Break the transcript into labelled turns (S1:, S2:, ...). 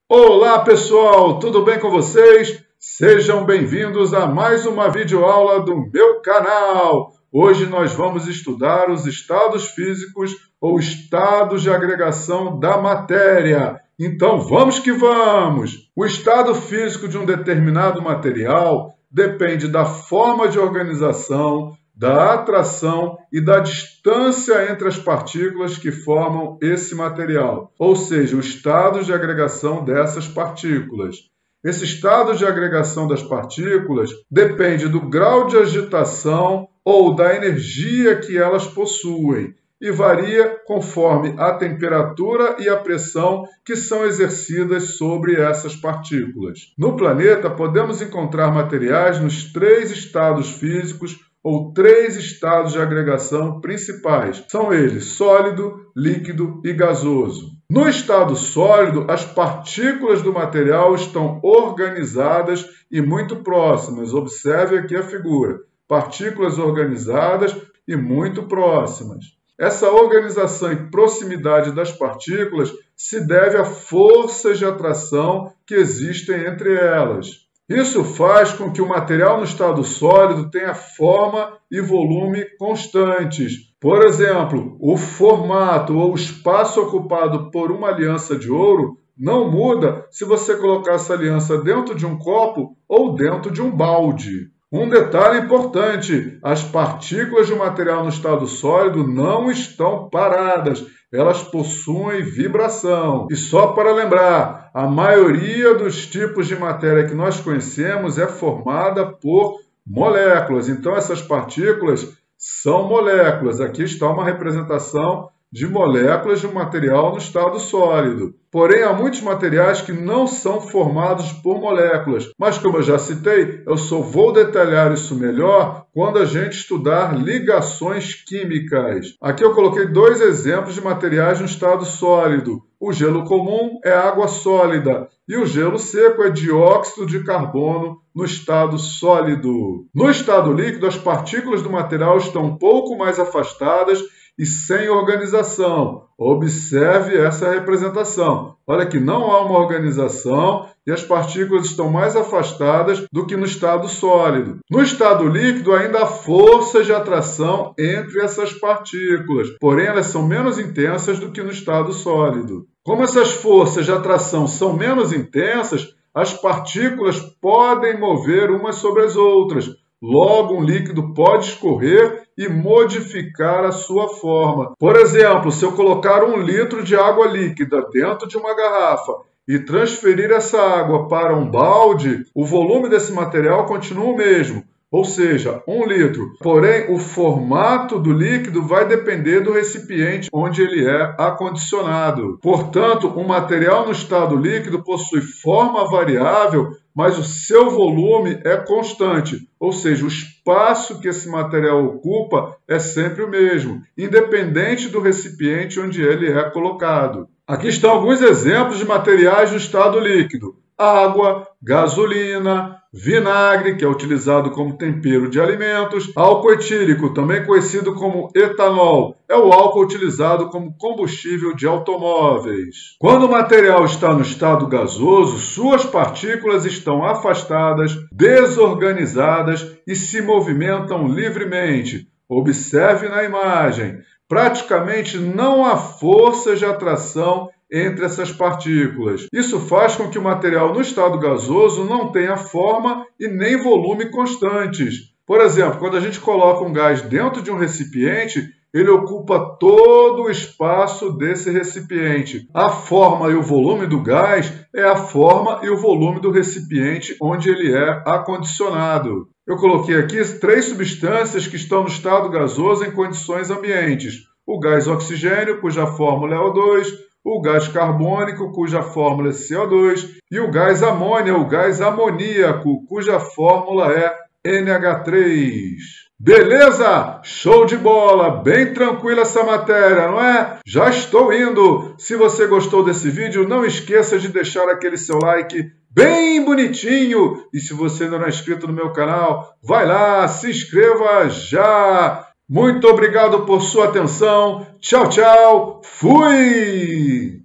S1: Olá pessoal, tudo bem com vocês? Sejam bem-vindos a mais uma videoaula do meu canal. Hoje nós vamos estudar os estados físicos ou estados de agregação da matéria. Então vamos que vamos! O estado físico de um determinado material depende da forma de organização, da atração e da distância entre as partículas que formam esse material, ou seja, o estado de agregação dessas partículas. Esse estado de agregação das partículas depende do grau de agitação ou da energia que elas possuem e varia conforme a temperatura e a pressão que são exercidas sobre essas partículas. No planeta, podemos encontrar materiais nos três estados físicos ou três estados de agregação principais. São eles sólido, líquido e gasoso. No estado sólido, as partículas do material estão organizadas e muito próximas. Observe aqui a figura. Partículas organizadas e muito próximas. Essa organização e proximidade das partículas se deve a forças de atração que existem entre elas. Isso faz com que o material no estado sólido tenha forma e volume constantes. Por exemplo, o formato ou espaço ocupado por uma aliança de ouro não muda se você colocar essa aliança dentro de um copo ou dentro de um balde. Um detalhe importante, as partículas de um material no estado sólido não estão paradas, elas possuem vibração. E só para lembrar, a maioria dos tipos de matéria que nós conhecemos é formada por moléculas. Então essas partículas são moléculas. Aqui está uma representação de moléculas de um material no estado sólido. Porém, há muitos materiais que não são formados por moléculas. Mas, como eu já citei, eu só vou detalhar isso melhor quando a gente estudar ligações químicas. Aqui eu coloquei dois exemplos de materiais no estado sólido. O gelo comum é água sólida e o gelo seco é dióxido de carbono no estado sólido. No estado líquido, as partículas do material estão um pouco mais afastadas e sem organização. Observe essa representação. Olha que não há uma organização e as partículas estão mais afastadas do que no estado sólido. No estado líquido ainda há forças de atração entre essas partículas, porém elas são menos intensas do que no estado sólido. Como essas forças de atração são menos intensas, as partículas podem mover umas sobre as outras. Logo, um líquido pode escorrer e modificar a sua forma. Por exemplo, se eu colocar 1 litro de água líquida dentro de uma garrafa e transferir essa água para um balde, o volume desse material continua o mesmo, ou seja, 1 litro. Porém, o formato do líquido vai depender do recipiente onde ele é acondicionado. Portanto, um material no estado líquido possui forma variável, mas o seu volume é constante, ou seja, o espaço que esse material ocupa é sempre o mesmo, independente do recipiente onde ele é colocado. Aqui estão alguns exemplos de materiais no estado líquido: água, gasolina, vinagre, que é utilizado como tempero de alimentos, álcool etílico, também conhecido como etanol, é o álcool utilizado como combustível de automóveis. Quando o material está no estado gasoso, suas partículas estão afastadas, desorganizadas e se movimentam livremente. Observe na imagem. Praticamente não há forças de atração entre essas partículas. Isso faz com que o material no estado gasoso não tenha forma e nem volume constantes. Por exemplo, quando a gente coloca um gás dentro de um recipiente, ele ocupa todo o espaço desse recipiente. A forma e o volume do gás é a forma e o volume do recipiente onde ele é acondicionado. Eu coloquei aqui 3 substâncias que estão no estado gasoso em condições ambientes. O gás oxigênio, cuja fórmula é O2, o gás carbônico, cuja fórmula é CO2, e o gás amônia, o gás amoníaco, cuja fórmula é NH3. Beleza? Show de bola! Bem tranquila essa matéria, não é? Já estou indo! Se você gostou desse vídeo, não esqueça de deixar aquele seu like bem bonitinho. E se você ainda não é inscrito no meu canal, vai lá, se inscreva já! Muito obrigado por sua atenção. Tchau, tchau. Fui!